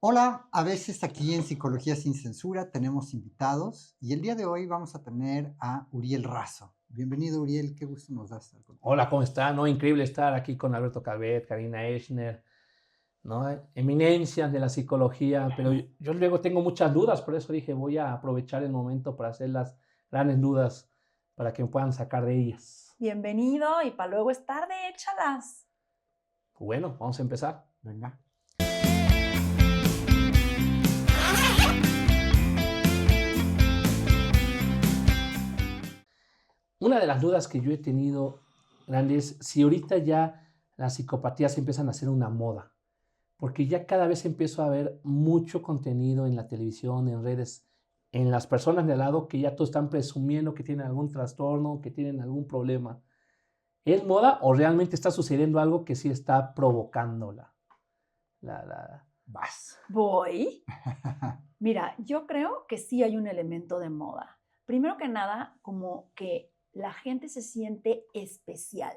Hola, a veces aquí en Psicología sin Censura tenemos invitados y el día de hoy vamos a tener a Uriel Razo. Bienvenido, Uriel, qué gusto nos da estar contigo. Hola, ¿cómo está? No, increíble estar aquí con Alberto Calvet, Karina Eichner, ¿no? Eminencias de la psicología, pero yo luego tengo muchas dudas, por eso dije, voy a aprovechar el momento para hacer las grandes dudas para que me puedan sacar de ellas. Bienvenido y para luego es tarde, échalas. Bueno, vamos a empezar. Venga. Una de las dudas que yo he tenido grande es si ahorita ya las psicopatías empiezan a ser una moda, porque ya cada vez empiezo a ver mucho contenido en la televisión, en redes, en las personas de al lado que ya todos están presumiendo que tienen algún trastorno, que tienen algún problema. ¿Es moda o realmente está sucediendo algo que sí está provocando la... Vas. Voy. Mira, yo creo que sí hay un elemento de moda. Primero que nada, como que la gente se siente especial,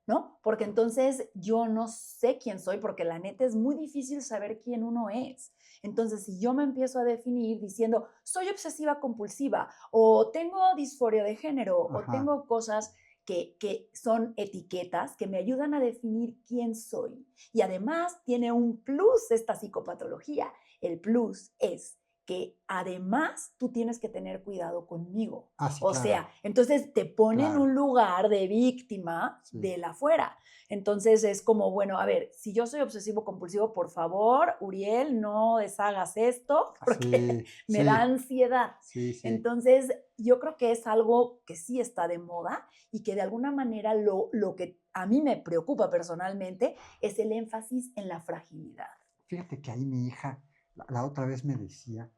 ¿no? Porque entonces yo no sé quién soy, porque la neta es muy difícil saber quién uno es. Entonces, si yo me empiezo a definir diciendo, soy obsesiva compulsiva, o tengo disforia de género, o Ajá. tengo cosas que son etiquetas que me ayudan a definir quién soy. Y además tiene un plus esta psicopatología. El plus es que además tú tienes que tener cuidado conmigo. Ah, sí, O claro. sea, entonces te pone en Claro. un lugar de víctima Sí. del afuera. Entonces es como, bueno, a ver, si yo soy obsesivo compulsivo, por favor, Uriel, no deshagas esto porque Sí, me sí, da ansiedad. sí. Entonces yo creo que es algo que sí está de moda y que de alguna manera lo que a mí me preocupa personalmente es el énfasis en la fragilidad. Fíjate que ahí mi hija, la otra vez me decía,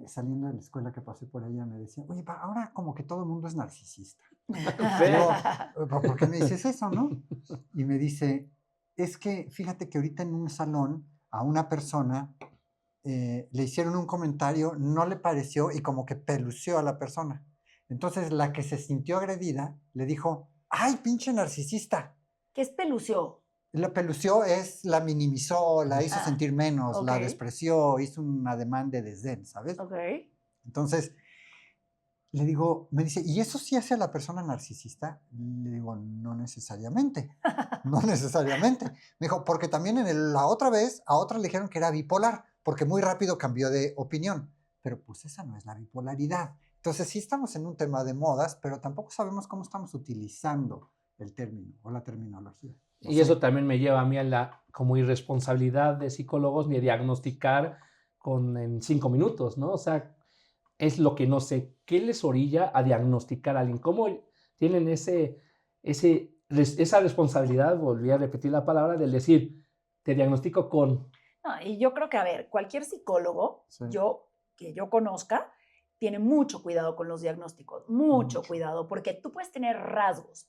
saliendo de la escuela que pasé por ella, me decía, oye, ahora como que todo el mundo es narcisista. Yo, ¿por qué me dices eso, no? Y me dice, es que fíjate que ahorita en un salón a una persona le hicieron un comentario, no le pareció y como que pelució a la persona. Entonces la que se sintió agredida le dijo, ¡ay, pinche narcisista! ¿Qué es pelució? La pelució es, la minimizó, la hizo sentir menos, la ok. despreció, hizo un ademán de desdén, ¿sabes? Ok. Entonces, le digo, me dice, ¿y eso sí hace a la persona narcisista? Le digo, no necesariamente, no necesariamente. Me dijo, porque también la otra vez a otra le dijeron que era bipolar, porque muy rápido cambió de opinión. Pero pues esa no es la bipolaridad. Entonces sí estamos en un tema de modas, pero tampoco sabemos cómo estamos utilizando el término o la terminología. No Y sé. eso también me lleva a mí a la como irresponsabilidad de psicólogos ni diagnosticar en 5 minutos, ¿no? O sea, es lo que no sé. ¿Qué les orilla a diagnosticar a alguien? ¿Cómo tienen esa responsabilidad, volví a repetir la palabra, del decir, te diagnostico con... No, y yo creo que, a ver, cualquier psicólogo Sí. que yo conozca tiene mucho cuidado con los diagnósticos, mucho cuidado, porque tú puedes tener rasgos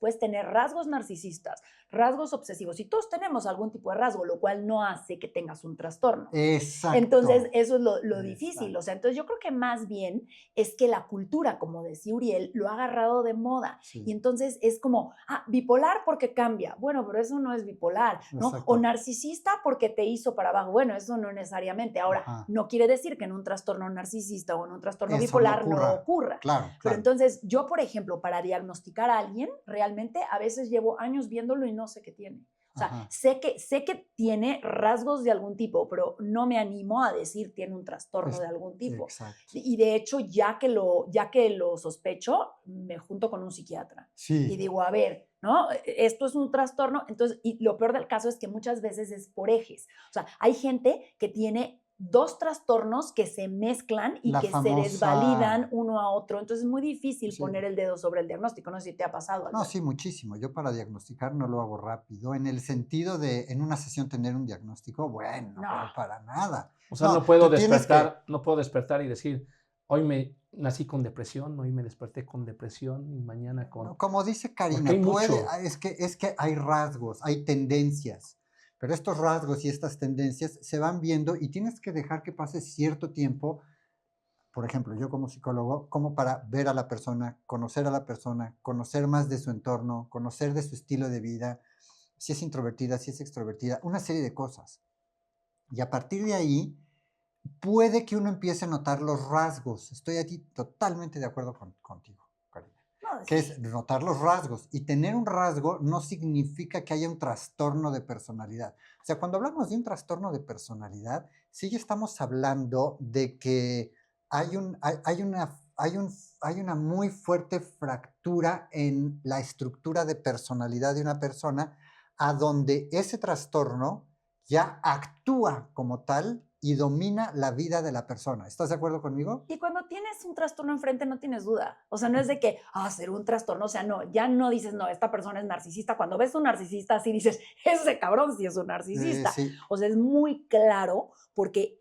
narcisistas, rasgos obsesivos, y todos tenemos algún tipo de rasgo, lo cual no hace que tengas un trastorno. Exacto. Entonces, eso es lo difícil. O sea, entonces yo creo que más bien es que la cultura, como decía Uriel, lo ha agarrado de moda. Sí. Y entonces es como, bipolar porque cambia. Bueno, pero eso no es bipolar, ¿no? Exacto. O narcisista porque te hizo para abajo. Bueno, eso no necesariamente. Ahora, Ajá. no quiere decir que en un trastorno narcisista o en un trastorno Eso bipolar no ocurra. Claro. Pero entonces, yo, por ejemplo, para diagnosticar a alguien, realmente a veces llevo años viéndolo y no sé qué tiene. O sea, Ajá. sé que tiene rasgos de algún tipo, pero no me animo a decir tiene un trastorno de algún tipo. Exacto. Y de hecho, ya que lo sospecho, me junto con un psiquiatra. Sí. Y digo, a ver, ¿no? Esto es un trastorno. Entonces, y lo peor del caso es que muchas veces es por ejes. O sea, hay gente que tiene dos trastornos que se mezclan y que se desvalidan uno a otro. Entonces es muy difícil poner el dedo sobre el diagnóstico. No sé si te ha pasado algo. No, sí, muchísimo. Yo para diagnosticar no lo hago rápido. En el sentido de en una sesión tener un diagnóstico, bueno, No. pero para nada. O sea, no puedo despertar y decir, hoy me nací con depresión, hoy me desperté con depresión y mañana con... Como dice Karina, es que hay rasgos, hay tendencias. Pero estos rasgos y estas tendencias se van viendo y tienes que dejar que pase cierto tiempo, por ejemplo, yo como psicólogo, como para ver a la persona, conocer más de su entorno, conocer de su estilo de vida, si es introvertida, si es extrovertida, una serie de cosas. Y a partir de ahí, puede que uno empiece a notar los rasgos. Estoy aquí totalmente de acuerdo contigo, Karina. No, Que sí. es notar los rasgos. Y tener un rasgo no significa que haya un trastorno de personalidad. O sea, cuando hablamos de un trastorno de personalidad, sí ya estamos hablando de que hay una muy fuerte fractura en la estructura de personalidad de una persona, a donde ese trastorno ya actúa como tal y domina la vida de la persona. ¿Estás de acuerdo conmigo? Y cuando tienes un trastorno enfrente no tienes duda. O sea, no es de que, ser un trastorno. O sea, no, ya no dices, no, esta persona es narcisista. Cuando ves un narcisista así dices, ese cabrón sí es un narcisista. Sí. O sea, es muy claro porque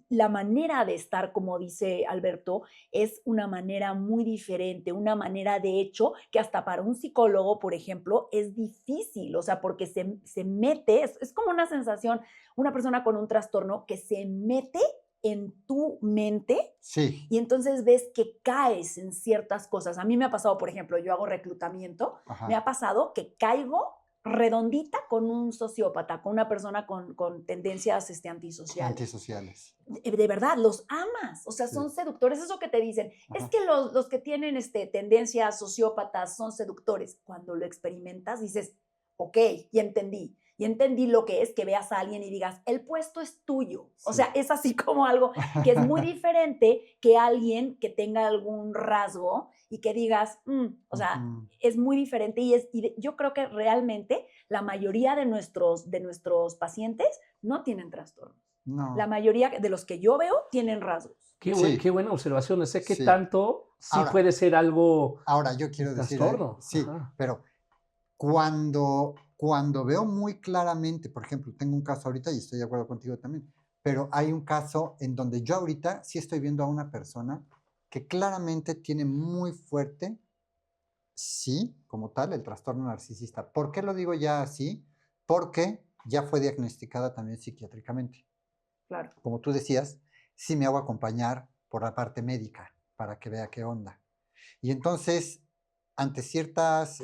la manera de estar, como dice Alberto, es una manera muy diferente, una manera de hecho que hasta para un psicólogo, por ejemplo, es difícil. O sea, porque se mete, es como una sensación, una persona con un trastorno que se mete en tu mente Sí. y entonces ves que caes en ciertas cosas. A mí me ha pasado, por ejemplo, yo hago reclutamiento, Ajá. me ha pasado que caigo redondita con un sociópata, con una persona con tendencias antisociales. Antisociales. De verdad, los amas, o sea, Sí. son seductores, eso que te dicen, Ajá. es que los que tienen tendencias sociópatas son seductores. Cuando lo experimentas dices, ok, ya entendí lo que es que veas a alguien y digas, el puesto es tuyo. O Sí. sea, es así como algo que es muy diferente que alguien que tenga algún rasgo y que digas, o sea, es muy diferente y yo creo que realmente la mayoría de nuestros pacientes no tienen trastornos. No. La mayoría de los que yo veo tienen rasgos. Qué buena observación. Sé que Sí. tanto sí Ahora, puede ser algo. Ahora, yo quiero decir, trastorno. sí, Ajá. pero cuando veo muy claramente, por ejemplo, tengo un caso ahorita y estoy de acuerdo contigo también, pero hay un caso en donde yo ahorita sí estoy viendo a una persona que claramente tiene muy fuerte, sí, como tal, el trastorno narcisista. ¿Por qué lo digo ya así? Porque ya fue diagnosticada también psiquiátricamente. Claro. Como tú decías, sí me hago acompañar por la parte médica para que vea qué onda. Y entonces, ante ciertos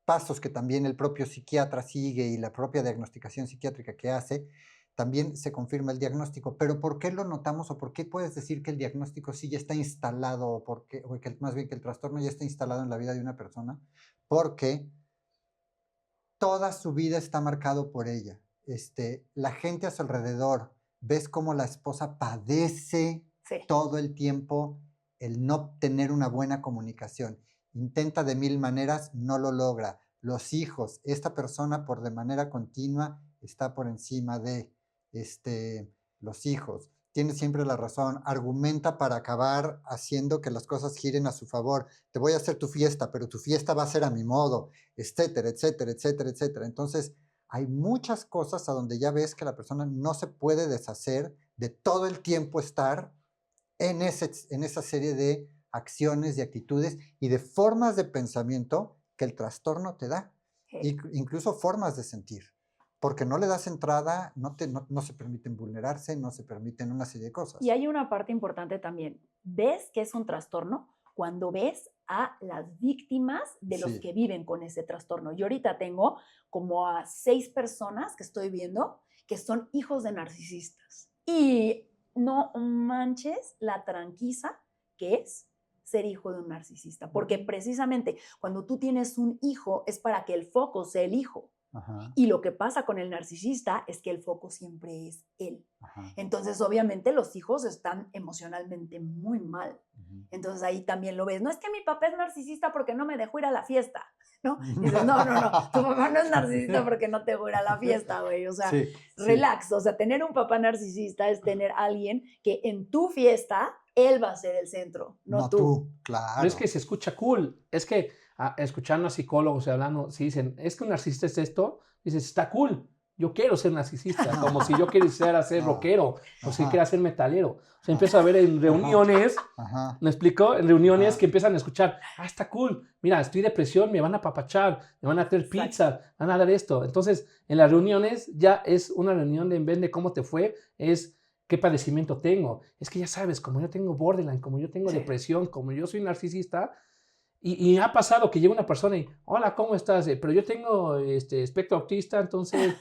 pasos que también el propio psiquiatra sigue y la propia diagnosticación psiquiátrica que hace, también se confirma el diagnóstico. Pero ¿por qué lo notamos o por qué puedes decir que el diagnóstico sí ya está instalado o que más bien que el trastorno ya está instalado en la vida de una persona? Porque toda su vida está marcado por ella. La gente a su alrededor, ves cómo la esposa padece todo el tiempo el no tener una buena comunicación. Intenta de 1000 maneras, no lo logra. Los hijos, esta persona por de manera continua está por encima de los hijos. Tiene siempre la razón, argumenta para acabar haciendo que las cosas giren a su favor. Te voy a hacer tu fiesta, pero tu fiesta va a ser a mi modo, etcétera, etcétera, etcétera, etcétera. Entonces, hay muchas cosas a donde ya ves que la persona no se puede deshacer de todo el tiempo estar en esa serie de acciones, de actitudes y de formas de pensamiento que el trastorno te da, incluso formas de sentir, porque no le das entrada, no se permiten vulnerarse, no se permiten una serie de cosas. Y hay una parte importante también, ves que es un trastorno cuando ves a las víctimas de los que viven con ese trastorno. Yo ahorita tengo como a 6 personas que estoy viendo que son hijos de narcisistas y no manches la tranquiza que es ser hijo de un narcisista, porque precisamente cuando tú tienes un hijo es para que el foco sea el hijo. Ajá. Y lo que pasa con el narcisista es que el foco siempre es él. Ajá. Entonces, obviamente, los hijos están emocionalmente muy mal. Entonces, ahí también lo ves. No es que mi papá es narcisista porque no me dejó ir a la fiesta, ¿no? Y dices, no, tu papá no es narcisista porque no te dejó ir a la fiesta, güey. O sea, relax. O sea, tener un papá narcisista es tener a alguien que en tu fiesta, él va a ser el centro, no tú. Claro. Pero es que se escucha cool. Es que escuchando a psicólogos y hablando, si dicen, es que un narcisista es esto, dices, está cool. Yo quiero ser narcisista, como si yo quisiera ser rockero, o si quiera ser metalero. O sea, empiezo a ver en reuniones, ¿me explico? En reuniones que empiezan a escuchar, está cool, mira, estoy de depresión, me van a apapachar, me van a hacer pizza, me van a dar esto. Entonces, en las reuniones ya es una reunión de, en vez de cómo te fue, es qué padecimiento tengo. Es que ya sabes, como yo tengo borderline, como yo tengo depresión, como yo soy narcisista, Y ha pasado que llega una persona y, hola, ¿cómo estás? Pero yo tengo espectro autista, entonces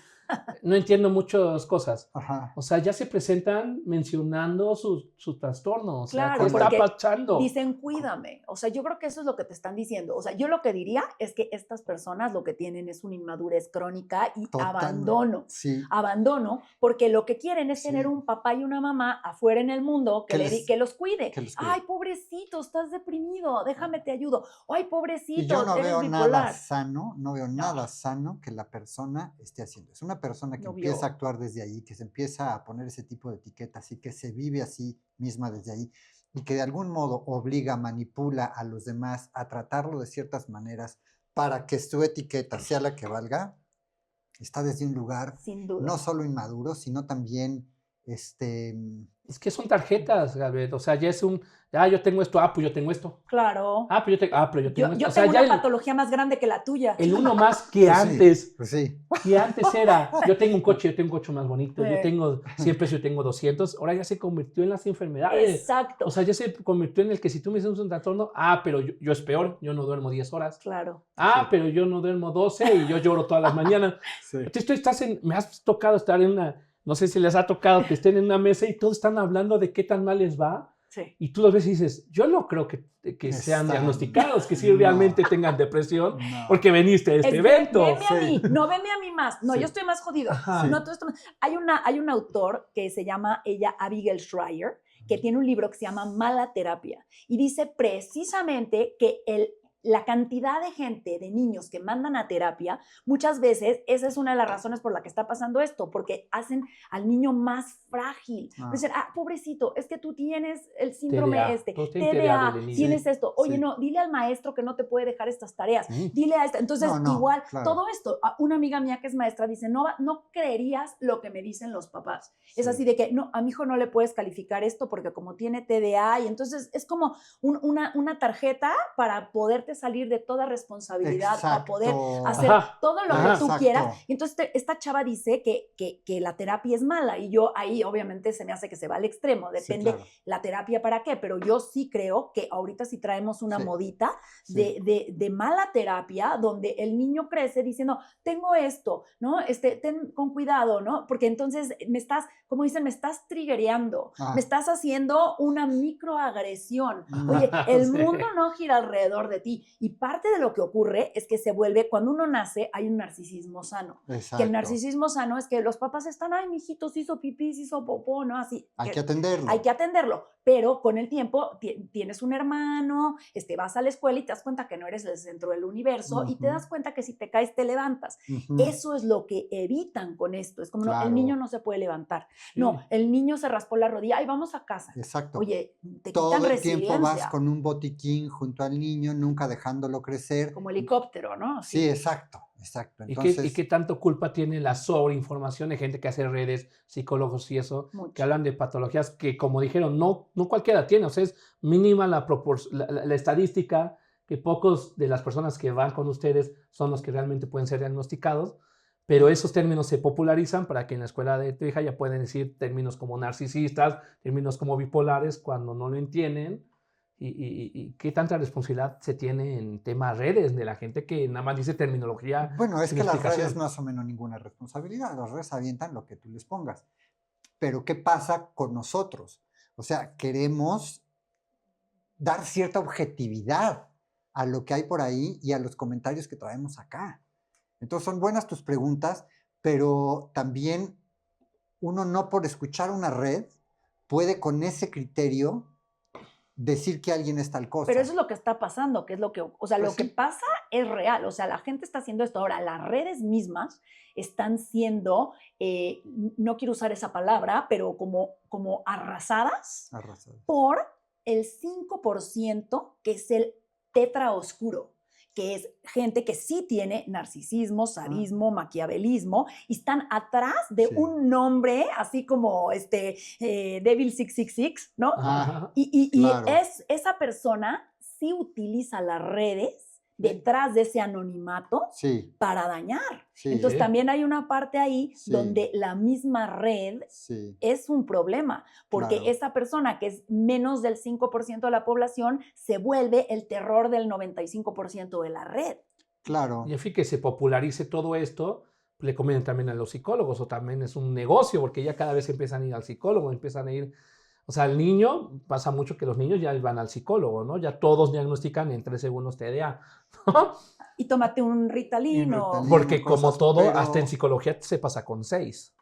no entiendo muchas cosas. Ajá. O sea, ya se presentan mencionando su trastorno. O sea, Claro, ¿qué está porque pasando? dicen cuídame. O sea, yo creo que eso es lo que te están diciendo. O sea, yo lo que diría es que estas personas lo que tienen es una inmadurez crónica y Totalmente. abandono. Sí. Abandono, porque lo que quieren es tener Sí. un papá y una mamá afuera en el mundo Que que los cuide. que los cuide. Ay, pobrecito, estás deprimido, déjame te ayudo. Ay, Y pobrecito, yo no eres veo bipolar. nada sano, no veo nada sano que la persona esté haciendo. Es una persona que No empieza a vio. actuar desde ahí, que se empieza a poner ese tipo de etiquetas y que se vive así misma desde ahí y que de algún modo obliga, manipula a los demás a tratarlo de ciertas maneras para que su etiqueta sea la que valga, está desde un lugar Sin duda. no solo inmaduro, sino también Es que son tarjetas, Gabriel. O sea, ya es yo tengo esto, pues yo tengo esto. Claro. Pero yo tengo esto. Yo O sea, tengo ya una patología más grande que la tuya. el uno más que Pues sí, antes. pues sí. Que antes era, yo tengo un coche más bonito, yo tengo 100 pesos, yo tengo 200, ahora ya se convirtió en las enfermedades. Exacto. O sea, ya se convirtió en el que si tú me dices un trastorno, pero yo es peor, yo no duermo 10 horas. Claro. Sí. Pero yo no duermo 12 y yo lloro todas las mañanas. Sí. Me has tocado estar en no sé si les ha tocado que estén en una mesa y todos están hablando de qué tan mal les va. Sí. Y tú los ves y dices, yo no creo que sean diagnosticados, que sí realmente tengan depresión, porque veniste a este evento. Veme a mí, no veme a mí más. No, Sí. yo estoy más jodido. Ajá. No, hay un autor que se llama Abigail Shrier, que tiene un libro que se llama Mala Terapia y dice precisamente que la cantidad de gente, de niños que mandan a terapia, muchas veces esa es una de las razones por la que está pasando esto, porque hacen al niño más frágil. Dicen, pobrecito, es que tú tienes el síndrome TDA, tienes esto. Oye, no, dile al maestro que no te puede dejar estas tareas. Dile a esta. Entonces, igual, todo esto, una amiga mía que es maestra dice, no creerías lo que me dicen los papás. Sí. Es así de que, no, a mi hijo no le puedes calificar esto porque como tiene TDA, y entonces es como una tarjeta para poderte salir de toda responsabilidad, para poder hacer todo lo que tú quieras. Y entonces esta chava dice que la terapia es mala y yo ahí obviamente se me hace que se va al extremo, depende la terapia para qué, pero yo sí creo que ahorita sí traemos una modita de mala terapia donde el niño crece diciendo, tengo esto, ¿no? Ten con cuidado, ¿no? Porque entonces me estás, como dicen, me estás triggereando, me estás haciendo una microagresión. Oye, el mundo no gira alrededor de ti. Y parte de lo que ocurre es que se vuelve, cuando uno nace, hay un narcisismo sano. Exacto. Que el narcisismo sano es que los papás están, ay, mijito, se hizo pipí, se hizo popó, ¿no? Así. Hay que atenderlo. Hay que atenderlo. Pero con el tiempo tienes un hermano, vas a la escuela y te das cuenta que no eres el centro del universo y te das cuenta que si te caes te levantas. Eso es lo que evitan con esto. Es como, no, el niño no se puede levantar. Sí. No, el niño se raspó la rodilla, ay, vamos a casa. Exacto. Oye, te todo quitan el resiliencia. tiempo vas con un botiquín junto al niño, nunca dejándolo crecer. Como helicóptero, ¿no? Sí, exacto. Entonces, ¿Y qué tanto culpa tiene la sobreinformación de gente que hace redes, psicólogos y eso, que hablan de patologías que, como dijeron, no cualquiera tiene? O sea, es mínima la estadística, que pocos de las personas que van con ustedes son los que realmente pueden ser diagnosticados, pero esos términos se popularizan para que en la escuela de tu hija ya pueden decir términos como narcisistas, términos como bipolares, cuando no lo entienden. ¿Y qué tanta responsabilidad se tiene en temas redes de la gente que nada más dice terminología? Bueno, es que las redes no asumen ninguna responsabilidad, las redes avientan lo que tú les pongas. Pero ¿qué pasa con nosotros? O sea, queremos dar cierta objetividad a lo que hay por ahí y a los comentarios que traemos acá. Entonces son buenas tus preguntas, pero también uno no por escuchar una red puede con ese criterio decir que alguien es tal cosa. Pero eso es lo que está pasando, que es lo que, o sea, pues lo que pasa es real, o sea, la gente está haciendo esto. Ahora, las redes mismas están siendo, no quiero usar esa palabra, pero como arrasadas por el 5% que es el tetra oscuro, que es gente que sí tiene narcisismo, sadismo, maquiavelismo, y están atrás de un nombre, así como Devil 666, ¿no? Ajá, y claro. Esa persona sí utiliza las redes detrás de ese anonimato Sí, para dañar. sí, Entonces Sí. también hay una parte ahí Sí. donde la misma red sí, es un problema, porque Claro. esa persona que es menos del 5% de la población se vuelve el terror del 95% de la red. claro. Y en fin, que se popularice todo esto, le conviene también a los psicólogos, o también es un negocio, porque ya cada vez empiezan a ir al psicólogo, empiezan a ir, o sea, el niño, pasa mucho que los niños ya van al psicólogo, ¿no? Ya todos diagnostican en 3 segundos TDA, ¿no? Y tómate un Ritalin o... Ritalin. Porque como cosas, todo, pero- hasta en psicología se pasa con 6.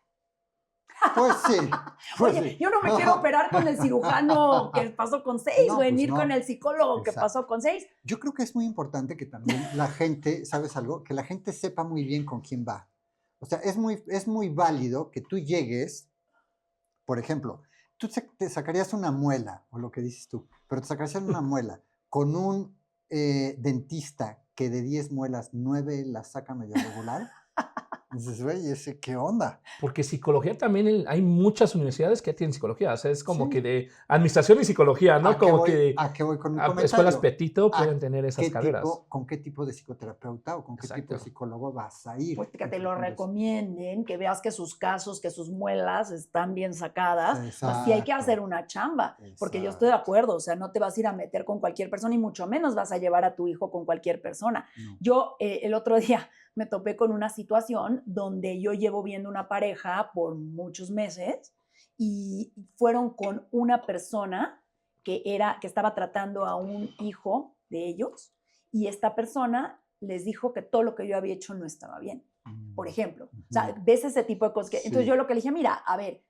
Pues sí. Pues Oye, sí. yo no me quiero operar con el cirujano que pasó con 6, No, o en pues ir no. con el psicólogo que Exacto. pasó con 6. Yo creo que es muy importante que también la gente, ¿sabes algo? Que la gente sepa muy bien con quién va. O sea, es muy válido que tú llegues, por ejemplo, te sacarías una muela, o lo que dices tú, pero te sacarías una muela con un dentista que de 10 muelas, 9 las saca medio regular. Dices, güey, ¿ese qué onda? Porque psicología también, hay muchas universidades que tienen psicología, o sea, es como Sí. que de administración y psicología, ¿no? ¿A qué Como voy- que a qué voy con mi escuelas comentario? Petito ¿A pueden tener esas carreras. ¿Con qué tipo de psicoterapeuta o con qué tipo de Exacto. psicólogo vas a ir? Pues que te lo Entonces, recomienden, que veas que sus casos, que sus muelas están bien sacadas. Pues sí hay que Exacto. hacer una chamba, porque yo estoy de Exacto. acuerdo, o sea, no te vas a ir a meter con cualquier persona y mucho menos vas a llevar a tu hijo con cualquier persona. No. Yo el otro día me topé con una situación donde yo llevo viendo una pareja por muchos meses y fueron con una persona que estaba tratando a un hijo de ellos y esta persona les dijo que todo lo que yo había hecho no estaba bien, por ejemplo. O sea, Ujú. ves ese tipo de cosas. Entonces Sí. yo lo que le dije, mira, a ver,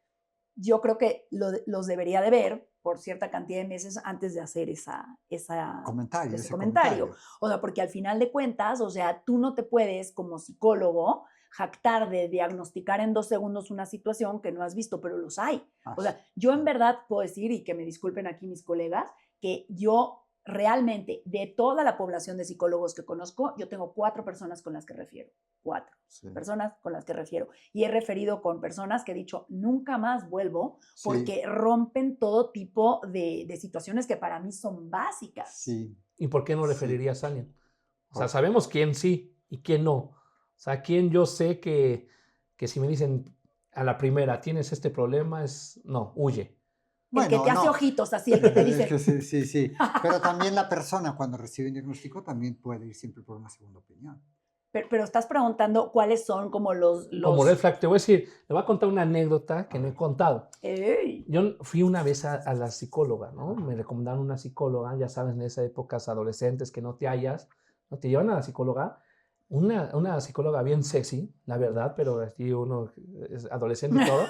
yo creo que los debería de ver por cierta cantidad de meses antes de hacer ese Ese comentario. O sea, porque al final de cuentas, o sea, tú no te puedes como psicólogo jactar de diagnosticar en 2 segundos una situación que no has visto, pero los hay. O sea, yo en verdad puedo decir, y que me disculpen aquí mis colegas, que yo realmente, de toda la población de psicólogos que conozco, yo tengo 4 personas con las que refiero. 4 Sí. personas con las que refiero. Y he referido con personas que he dicho, nunca más vuelvo, Sí. porque rompen todo tipo de situaciones que para mí son básicas. Sí. ¿Y por qué no Sí. referirías a alguien? O sea, Por- sabemos quién sí y quién no. O sea, quién yo sé que si me dicen a la primera, tienes este problema, no, huye. El que te hace no. ojitos, así, el que te dice, Es que sí, sí, sí. Pero también la persona cuando recibe un diagnóstico también puede ir siempre por una segunda opinión. pero estás preguntando cuáles son como los... Como red flag, te voy a decir, le voy a contar una anécdota que no he contado. ¡Ey! Yo fui una vez a la psicóloga, ¿no? Me recomendaron una psicóloga, ya sabes, en esas épocas adolescentes que no te hallas, ¿no? Te llevan a la psicóloga, una psicóloga bien sexy, la verdad, pero así uno es adolescente y todo,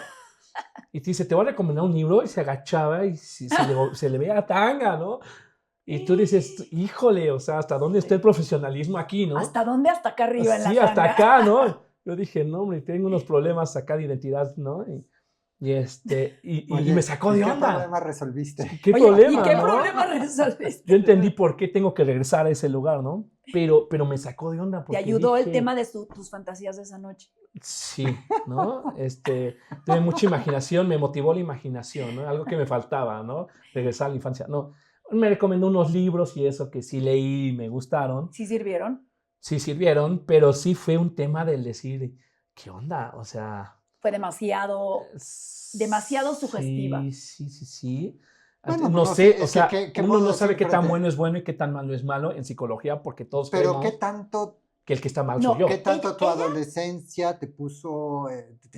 y te dice, te voy a recomendar un libro, y se agachaba y se le veía la tanga, ¿no? Y tú dices, híjole, o sea, ¿hasta dónde está el profesionalismo aquí, no? ¿Hasta dónde? Hasta acá arriba en la Sí, hasta tanga. acá, ¿no? Yo dije, no, hombre, tengo unos problemas acá de identidad, ¿no? Y Oye, me sacó de ¿qué onda. problema resolviste? ¿Qué Oye, problema, ¿y qué no? problema resolviste? Yo entendí por qué tengo que regresar a ese lugar, ¿no? Pero me sacó de onda ¿Te porque ayudó el dije, tema de tus fantasías de esa noche? Sí, ¿no? Tuve mucha imaginación, me motivó la imaginación, ¿no? Algo que me faltaba, ¿no? Regresar a la infancia. No, me recomendó unos libros y eso que sí leí y me gustaron. ¿Sí sirvieron? Sí sirvieron, pero sí fue un tema del decir, ¿qué onda? O sea... Fue demasiado sugestiva. Sí. Bueno, No pues no sé, sé, o es sea, que, ¿qué uno puedo no sabe decir qué tan frente? bueno es bueno y qué tan malo es malo en psicología porque todos Pero creemos ¿qué tanto, que el que está mal No, soy yo. qué tanto tu ella- adolescencia te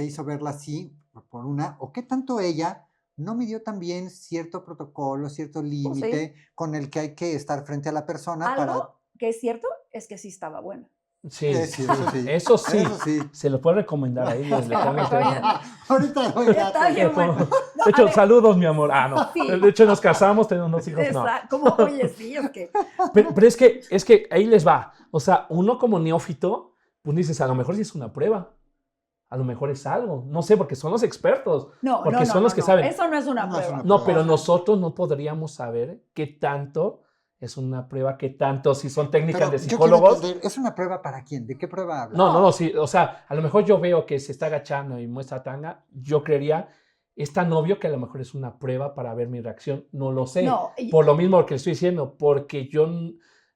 hizo verla así, por una, o qué tanto ella no midió también cierto protocolo, cierto límite con el que hay que estar frente a la persona para... Algo que es cierto es que sí estaba buena. Sí, Sí, eso sí. Eso sí, Eso sí. se lo puedo recomendar a ellos. Le pongo el teléfono. Ahorita voy a... Está bien Le bueno. pongo- No, De a hecho, ver, saludos, mi amor. Ah, no. Sí. De hecho, nos casamos, tenemos unos hijos. No. como, oye, sí, es que... Pero es que ahí les va. O sea, uno como neófito, pues dices, a lo mejor sí es una prueba. A lo mejor es algo. No sé, porque son los expertos. No, Porque no, son los que no. saben. Eso no es una No es prueba. una No, pero prueba. nosotros no podríamos saber qué tanto es una prueba, qué tanto, si son técnicas Pero de yo quiero psicólogos. entender, ¿es una prueba para quién? ¿De qué prueba habla? No, sí, o sea, a lo mejor yo veo que se está agachando y muestra tanga, yo creería, es tan obvio que a lo mejor es una prueba para ver mi reacción, no lo sé. No, Por lo mismo que estoy diciendo, porque yo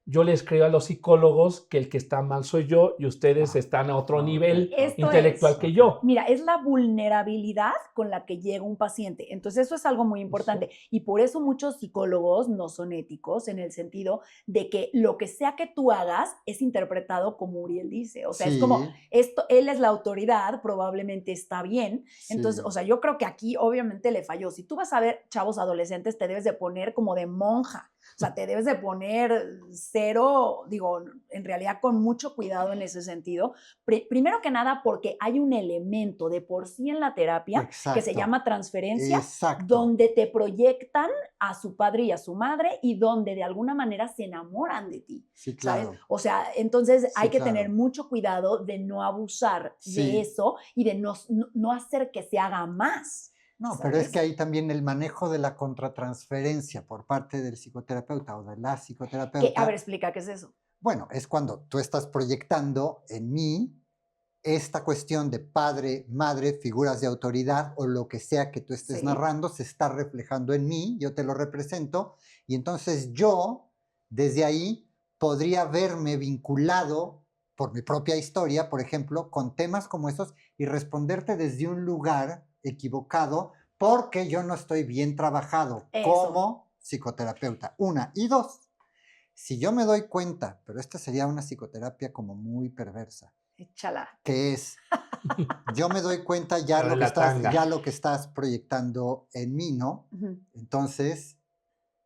yo les creo a los psicólogos que el que está mal soy yo y ustedes están a otro nivel intelectual que yo. Mira, es la vulnerabilidad con la que llega un paciente. Entonces, eso es algo muy importante. Y por eso muchos psicólogos no son éticos en el sentido de que lo que sea que tú hagas es interpretado como Uriel dice. O sea, es como, esto, él es la autoridad, probablemente está bien. Entonces, o sea, yo creo que aquí obviamente le falló. Si tú vas a ver chavos adolescentes, te debes de poner como de monja. O sea, te debes de poner cero, digo, en realidad con mucho cuidado en ese sentido. Primero que nada, porque hay un elemento de por sí en la terapia que se llama transferencia, donde te proyectan a su padre y a su madre y donde de alguna manera se enamoran de ti, ¿sabes? O sea, entonces hay que tener mucho cuidado de no abusar de eso y de no hacer que se haga más. No, pero es que ahí también el manejo de la contratransferencia por parte del psicoterapeuta o de la psicoterapeuta. A ver, explica, ¿qué es eso? Bueno, es cuando tú estás proyectando en mí esta cuestión de padre, madre, figuras de autoridad o lo que sea que tú estés narrando, se está reflejando en mí, yo te lo represento, y entonces yo, desde ahí, podría verme vinculado por mi propia historia, por ejemplo, con temas como esos y responderte desde un lugar equivocado porque yo no estoy bien trabajado como psicoterapeuta. Una. Y dos, si yo me doy cuenta, pero esta sería una psicoterapia como muy perversa. Échala. Que es, yo me doy cuenta ya lo que estás proyectando en mí, ¿no? Entonces,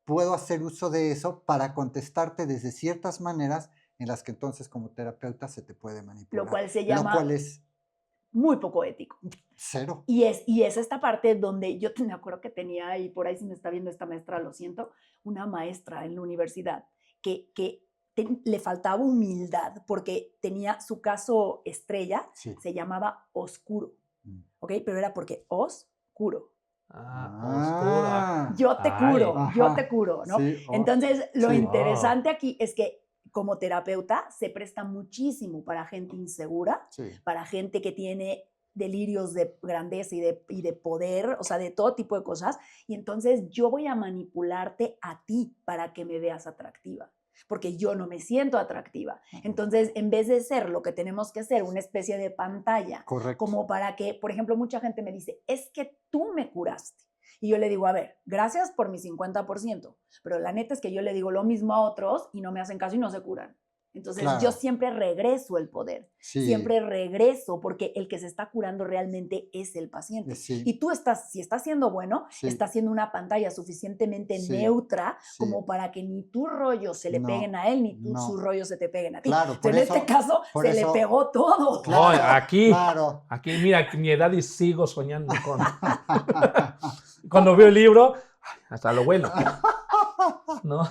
puedo hacer uso de eso para contestarte desde ciertas maneras en las que entonces como terapeuta se te puede manipular. Lo cual se llama... Lo cual es muy poco ético. Cero. Y es esta parte donde yo me acuerdo que tenía, y por ahí si me está viendo esta maestra, lo siento, una maestra en la universidad que le faltaba humildad porque tenía su caso estrella, se llamaba Oscuro, ¿ok? Pero era porque oscuro. Oscura. Yo te curo, yo te curo, ¿no? Entonces, lo interesante aquí es que como terapeuta se presta muchísimo para gente insegura, para gente que tiene delirios de grandeza y de poder, o sea, de todo tipo de cosas. Y entonces yo voy a manipularte a ti para que me veas atractiva, porque yo no me siento atractiva. Entonces, en vez de ser lo que tenemos que ser, una especie de pantalla, como para que, por ejemplo, mucha gente me dice, es que tú me curaste. Y yo le digo, a ver, gracias por mi 50%, pero la neta es que yo le digo lo mismo a otros y no me hacen caso y no se curan. Entonces, yo siempre regreso el poder, siempre regreso, porque el que se está curando realmente es el paciente. Y tú si estás siendo bueno, estás siendo una pantalla suficientemente neutra como para que ni tu rollo se le peguen a él, ni sus rollos se te peguen a ti. En este caso, se le pegó todo. Aquí, mira, mi edad y sigo soñando con... Cuando veo el libro, hasta lo bueno, ¿no?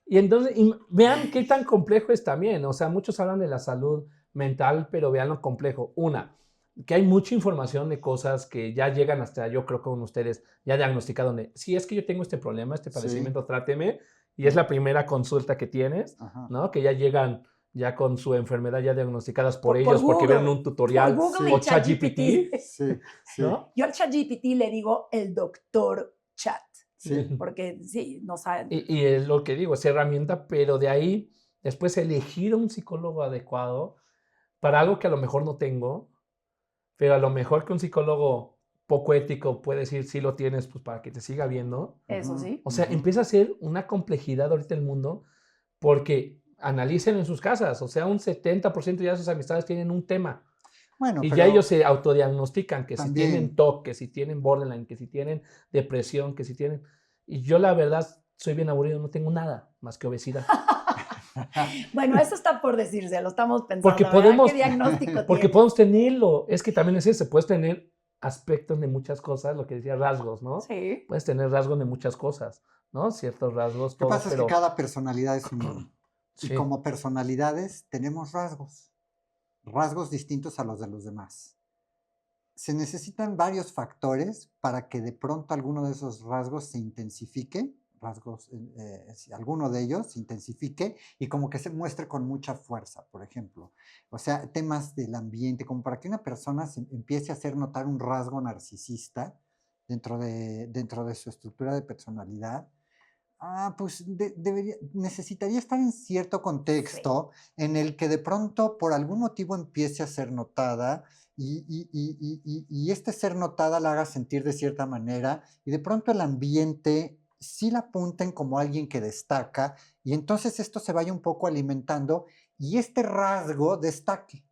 Y entonces, vean qué tan complejo es también. O sea, muchos hablan de la salud mental, pero vean lo complejo. Una, que hay mucha información de cosas que ya llegan hasta, yo creo, con ustedes, ya diagnosticados, donde, si es que yo tengo este problema, este padecimiento, tráteme, y es la primera consulta que tienes, ¿no? Que ya llegan ya con su enfermedad ya diagnosticadas por ellos, porque vieron un tutorial o ChatGPT, ¿no? Yo al ChatGPT le digo el doctor Chat. Porque no saben. Y es lo que digo, es herramienta, pero de ahí después elegir un psicólogo adecuado para algo que a lo mejor no tengo, pero a lo mejor que un psicólogo poco ético puede decir, sí lo tienes, pues para que te siga viendo. Eso sí. O sea, empieza a ser una complejidad ahorita el mundo, porque analicen en sus casas, o sea, un 70% ya de sus amistades tienen un tema. Bueno, y ya ellos se autodiagnostican que también, si tienen TOC, que si tienen borderline, que si tienen depresión, que si tienen... Y yo la verdad soy bien aburrido, no tengo nada más que obesidad. Bueno, eso está por decirse, lo estamos pensando. Porque podemos, ¿qué diagnóstico porque podemos tenerlo. Es que también es eso, puedes tener aspectos de muchas cosas, lo que decía rasgos, ¿no? Sí. Puedes tener rasgos de muchas cosas, ¿no? Ciertos rasgos. Lo que pasa es que cada personalidad es un mundo. Y como personalidades tenemos rasgos distintos a los de los demás. Se necesitan varios factores para que de pronto alguno de esos rasgos se intensifique, alguno de ellos se intensifique y como que se muestre con mucha fuerza, por ejemplo. O sea, temas del ambiente, como para que una persona se empiece a hacer notar un rasgo narcisista dentro de su estructura de personalidad. Pues necesitaría estar en cierto contexto en el que de pronto por algún motivo empiece a ser notada y este ser notada la haga sentir de cierta manera y de pronto el ambiente sí la apunten como alguien que destaca y entonces esto se vaya un poco alimentando y este rasgo destaque.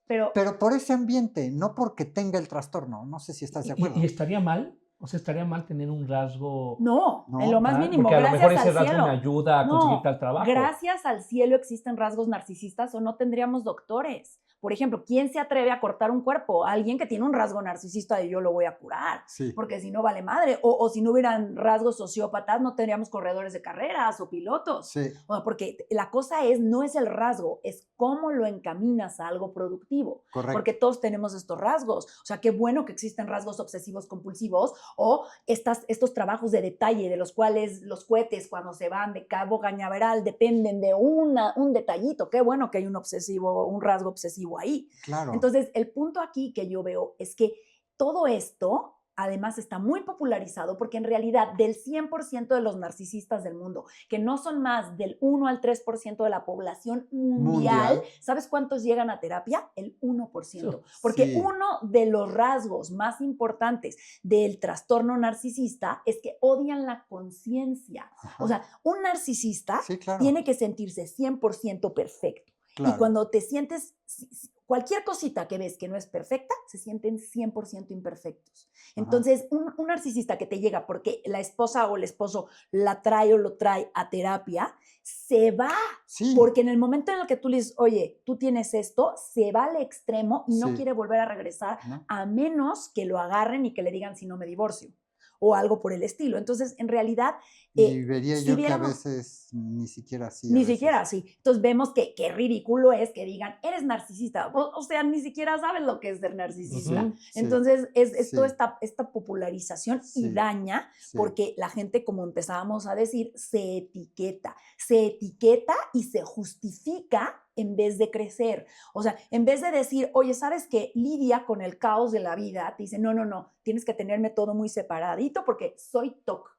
Pero por ese ambiente, no porque tenga el trastorno. No sé si estás de acuerdo. ¿Y estaría mal? O sea, ¿estaría mal tener un rasgo? No, en lo más mínimo. Porque a lo mejor ese rasgo cielo me ayuda a conseguir tal trabajo. Gracias al cielo existen rasgos narcisistas o no tendríamos doctores. Por ejemplo, ¿quién se atreve a cortar un cuerpo? Alguien que tiene un rasgo narcisista de yo lo voy a curar, sí. Porque si no vale madre. O si no hubieran rasgos sociópatas, no tendríamos corredores de carreras o pilotos. Sí. Porque la cosa no es el rasgo, es cómo lo encaminas a algo productivo. Correcto. Porque todos tenemos estos rasgos. O sea, qué bueno que existen rasgos obsesivos compulsivos o estos trabajos de detalle de los cuales los cohetes cuando se van de Cabo Cañaveral dependen de un detallito. Qué bueno que hay un rasgo obsesivo ahí. Claro. Entonces, el punto aquí que yo veo es que todo esto además está muy popularizado porque en realidad del 100% de los narcisistas del mundo, que no son más del 1 al 3% de la población mundial, ¿sabes cuántos llegan a terapia? El 1%. Porque uno de los rasgos más importantes del trastorno narcisista es que odian la conciencia. O sea, un narcisista tiene que sentirse 100% perfecto. Claro. Y cuando te sientes, cualquier cosita que ves que no es perfecta, se sienten 100% imperfectos. Entonces, un narcisista que te llega porque la esposa o el esposo la trae o lo trae a terapia, se va. Sí. Porque en el momento en el que tú le dices, oye, tú tienes esto, se va al extremo y no quiere volver a regresar, a menos que lo agarren y que le digan si no me divorcio. O algo por el estilo. Entonces, en realidad... y vería yo que a veces ni siquiera así. Ni siquiera así. Entonces, vemos que qué ridículo es que digan, eres narcisista. O sea, ni siquiera sabes lo que es ser narcisista. Entonces, es toda esta popularización y daña porque la gente, como empezábamos a decir, se etiqueta y se justifica en vez de crecer. O sea, en vez de decir, oye, ¿sabes qué? Lidia con el caos de la vida. Te dice, no, tienes que tenerme todo muy separadito porque soy TOC.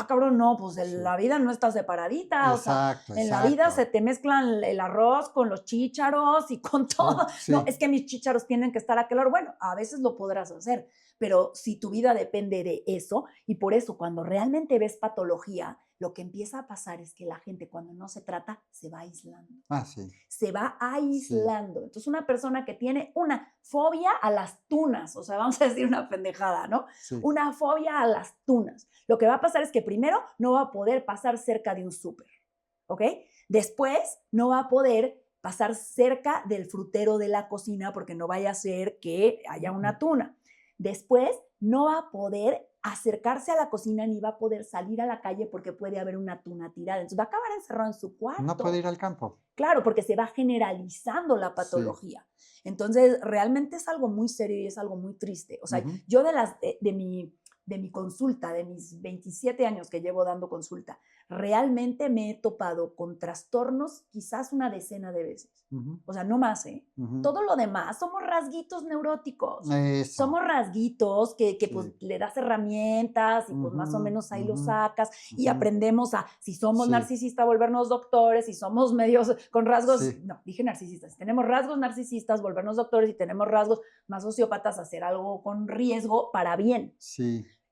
Cabrón, no, pues la vida no está separadita. Exacto, o sea, en la vida se te mezclan el arroz con los chícharos y con todo. No, es que mis chícharos tienen que estar a aquel hora. Bueno, a veces lo podrás hacer, pero si tu vida depende de eso, y por eso cuando realmente ves patología, lo que empieza a pasar es que la gente cuando no se trata se va aislando. Se va aislando. Entonces una persona que tiene una fobia a las tunas, o sea, vamos a decir una pendejada, ¿no? Una fobia a las tunas. Lo que va a pasar es que primero no va a poder pasar cerca de un súper, ¿ok? Después no va a poder pasar cerca del frutero de la cocina porque no vaya a ser que haya una tuna. Después no va a poder acercarse a la cocina ni va a poder salir a la calle porque puede haber una tuna tirada. Entonces va a acabar encerrado en su cuarto. No puede ir al campo. Claro, porque se va generalizando la patología. Entonces realmente es algo muy serio y es algo muy triste. O sea, yo de mi consulta, de mis 27 años que llevo dando consulta, realmente me he topado con trastornos quizás una decena de veces. O sea, no más, ¿eh? Todo lo demás somos rasguitos neuróticos. Somos rasguitos que pues le das herramientas y pues más o menos ahí lo sacas y aprendemos a, si somos narcisistas, volvernos doctores, si somos medios con rasgos, no, dije narcisistas, si tenemos rasgos narcisistas, volvernos doctores, y tenemos rasgos más sociópatas, hacer algo con riesgo para bien.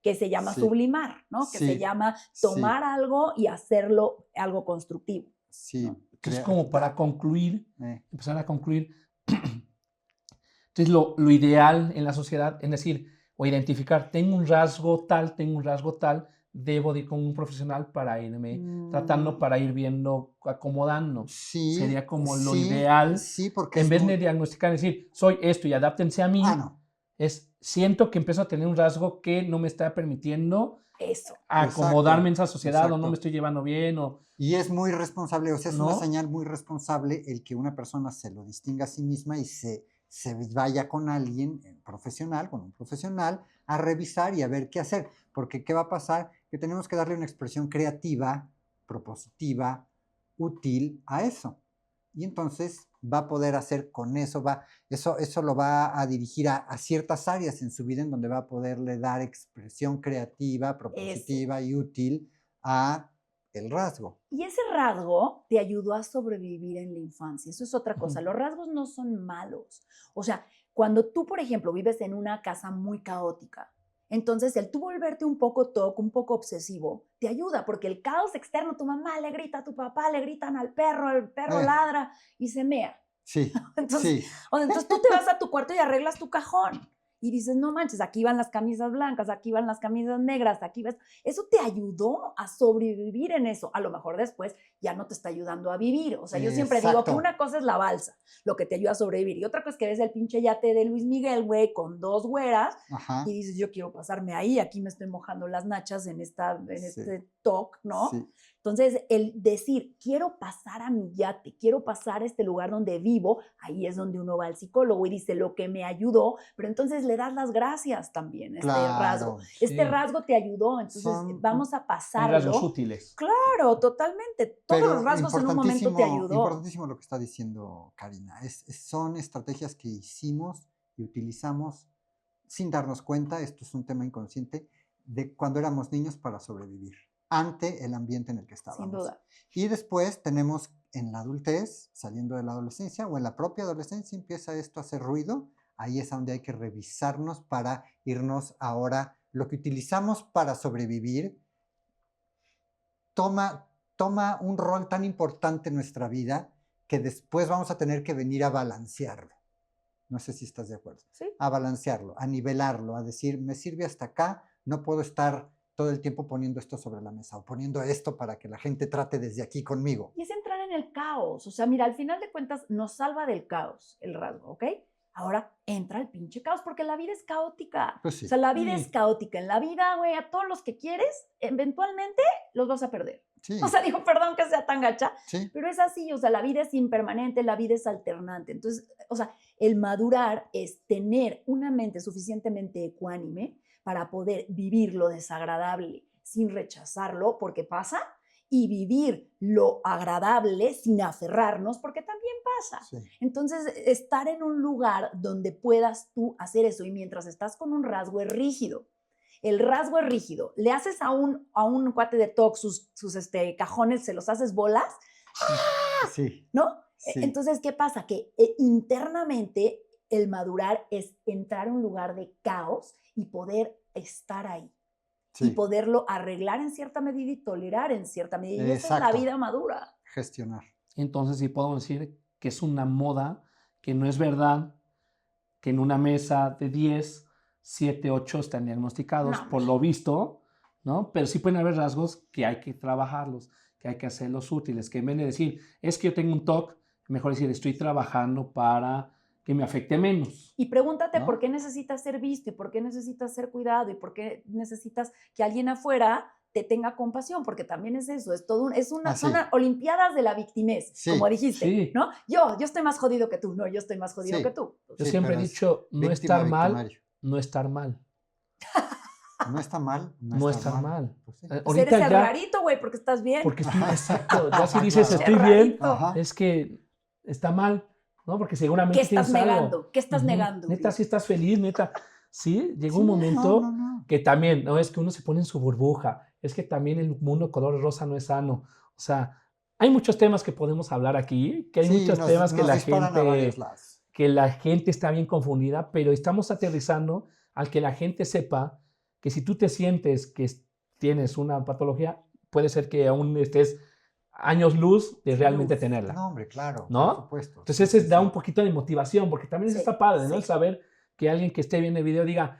Que se llama sublimar, ¿no? Que se llama tomar algo y hacerlo algo constructivo. ¿No? Entonces, como para concluir, empezar a concluir, entonces lo ideal en la sociedad es decir, o identificar, tengo un rasgo tal, debo de ir con un profesional para irme tratando, para ir viendo, acomodando. Sería como lo ideal, porque en vez de diagnosticar, decir, soy esto y adáptense a mí. Siento que empiezo a tener un rasgo que no me está permitiendo acomodarme en esa sociedad o no me estoy llevando bien. Y es muy responsable, o sea, es una señal muy responsable el que una persona se lo distinga a sí misma y se vaya con alguien profesional, con un profesional, a revisar y a ver qué hacer. Porque ¿qué va a pasar? Que tenemos que darle una expresión creativa, propositiva, útil a eso. Y entonces va a poder hacer con eso, eso lo va a dirigir a ciertas áreas en su vida en donde va a poderle dar expresión creativa, propositiva y útil a el rasgo. Y ese rasgo te ayudó a sobrevivir en la infancia. Eso es otra cosa. Los rasgos no son malos. O sea, cuando tú, por ejemplo, vives en una casa muy caótica, entonces el tú volverte un poco TOC, un poco obsesivo, te ayuda porque el caos externo, tu mamá le grita a tu papá, le gritan al perro, el perro ladra y se mea. Sí, Entonces, sí. entonces tú te vas a tu cuarto y arreglas tu cajón. Y dices, no manches, aquí van las camisas blancas, aquí van las camisas negras, aquí vas. Eso te ayudó a sobrevivir en eso. A lo mejor después ya no te está ayudando a vivir. O sea, yo siempre digo que una cosa es la balsa, lo que te ayuda a sobrevivir. Y otra cosa es que ves el pinche yate de Luis Miguel, güey, con 2 güeras. Ajá. Y dices, yo quiero pasarme ahí, aquí me estoy mojando las nachas en este TOC, ¿no? Sí. Entonces, el decir, quiero pasar a mi yate, quiero pasar a este lugar donde vivo, ahí es donde uno va al psicólogo y dice lo que me ayudó, pero entonces le das las gracias también, Claro, rasgo. sí. Este rasgo te ayudó, entonces vamos a pasarlo. Rasgos útiles. Claro, totalmente. Todos Pero los rasgos en un momento te ayudó. Importantísimo lo que está diciendo Karina. Son estrategias que hicimos y utilizamos sin darnos cuenta, esto es un tema inconsciente, de cuando éramos niños para sobrevivir ante el ambiente en el que estábamos. Sin duda. Y después tenemos en la adultez, saliendo de la adolescencia o en la propia adolescencia, empieza esto a hacer ruido. Ahí es donde hay que revisarnos para irnos ahora. Lo que utilizamos para sobrevivir toma un rol tan importante en nuestra vida que después vamos a tener que venir a balancearlo. No sé si estás de acuerdo. Sí. A balancearlo, a nivelarlo, a decir, me sirve hasta acá, no puedo estar todo el tiempo poniendo esto sobre la mesa o poniendo esto para que la gente trate desde aquí conmigo. Y es entrar en el caos. O sea, mira, al final de cuentas nos salva del caos el rasgo, ¿ok? Ahora entra el pinche caos porque la vida es caótica. Pues sí. O sea, la vida es caótica. En la vida, güey, a todos los que quieres, eventualmente los vas a perder. Sí. O sea, digo, perdón que sea tan gacha, Sí. pero es así. O sea, la vida es impermanente, la vida es alternante. Entonces, o sea, el madurar es tener una mente suficientemente ecuánime para poder vivir lo desagradable sin rechazarlo, porque pasa, y vivir lo agradable sin aferrarnos, porque también pasa. Sí. Entonces, estar en un lugar donde puedas tú hacer eso, y mientras estás con un rasgo es rígido. El rasgo es rígido. Le haces a un cuate de TOC sus cajones, se los haces bolas, Sí. ¿no? Sí. Entonces, ¿qué pasa? Que internamente el madurar es entrar a un lugar de caos y poder estar ahí. Sí. Y poderlo arreglar en cierta medida y tolerar en cierta medida. Y esa es la Exacto. vida madura. Gestionar. Entonces sí podemos decir que es una moda, que no es verdad, que en una mesa de 10, 7, 8 están diagnosticados, No. por lo visto, ¿no? Pero sí pueden haber rasgos que hay que trabajarlos, que hay que hacerlos útiles, que en vez de decir, es que yo tengo un TOC, mejor decir, estoy trabajando para que me afecte menos. Y pregúntate, ¿no? ¿Por qué necesitas ser visto? ¿Y por qué necesitas ser cuidado? ¿Y por qué necesitas que alguien afuera te tenga compasión? Porque también es eso, son unas olimpiadas de la victimez, Sí, como dijiste, sí. ¿no? Yo estoy más jodido que tú, no, yo estoy más jodido Sí. que tú. Yo Sí, siempre he pero es dicho, no víctima, estar mal, victimario. no estar mal. No está mal. No estar mal. Pues sí. Pues Ahorita eres el ya, rarito, güey, porque estás bien. porque estoy, exacto, ya si dices Claro. estoy Qué bien, rarito. Ajá. es que está mal, ¿no? Porque seguramente ¿Qué estás tienes algo. negando? ¿Qué estás Ujú. negando? Neta, si estás feliz, neta. Sí, llegó un Sí, momento no. que también, no es que uno se pone en su burbuja, es que también el mundo color rosa no es sano. O sea, hay muchos temas que podemos hablar aquí, que hay Sí, muchos temas que nos la disparan a varios lados. gente está bien confundida, pero estamos aterrizando al que la gente sepa que si tú te sientes que tienes una patología, puede ser que aún estés años luz de realmente Uf, tenerla. No, hombre, claro, ¿no? por supuesto. Entonces Sí, eso da sí. un poquito de motivación, porque también eso Sí, está padre, ¿no? sí. El saber que alguien que esté viendo el video diga,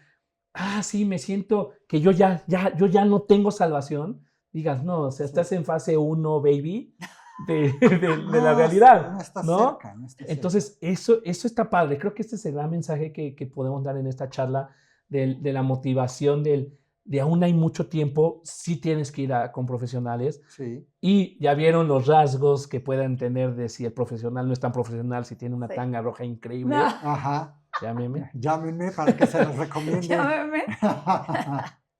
sí, me siento que yo ya no tengo salvación. Digas, no, o sea, estás en fase 1, baby, de la No, realidad, no está ¿no? cerca, no está Entonces, eso está padre. Creo que este es el gran mensaje que podemos dar en esta charla de la motivación de aún hay mucho tiempo, sí tienes que ir con profesionales cerca. Sí. y ya vieron los rasgos que puedan tener de si el profesional no es tan profesional, si tiene una Sí. tanga roja increíble, No, Ajá. llámeme. Llámenme para que se los recomiende. llámeme.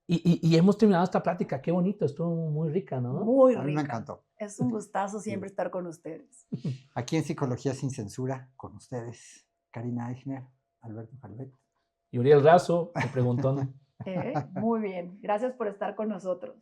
Y hemos terminado esta plática, qué bonito, estuvo muy rica, ¿no? Muy A mí rica. me encantó. Es un gustazo siempre estar con ustedes. Aquí en Psicología Sin Censura, con ustedes, Karina Eichner, Alberto Calvet. Y Uriel Razo, el preguntón. Muy bien. Gracias por estar con nosotros.